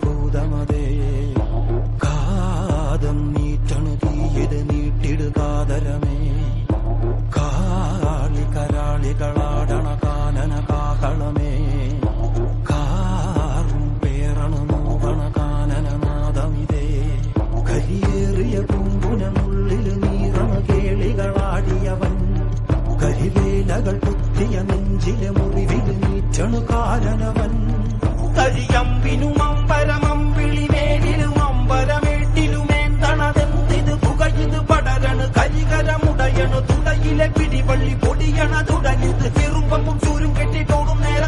ഭൂതമതേ കാതം നീറ്റണു തീയത് നീട്ടിടുകാതരമേ കാളി കരാളികളാടണ കാനന കാകളമേ കാറും പേറണു നോവണ കാനനനാദമിതേ കരിയേറിയ പൂമ്പുനമുള്ളിൽ നീറണ കേളികളാടിയവൻ കരിവേലകൾ കുത്തിയ നെഞ്ചിലെ മുറിവിൽ നീറ്റണു കാലനവൻ കരിയമ്പിനും അമ്പരമമ്പിളിമേലിലും അമ്പരമേട്ടിലുമേന്തണതെന്തിത് പുകയിത് പടരണു കരികരമുടയണു തുടയിലെ പിടിവള്ളി പൊടിയണ തുടങ്ങിത് ചെറുമ്പും ചൂരും കെട്ടിട്ടോടും നേരം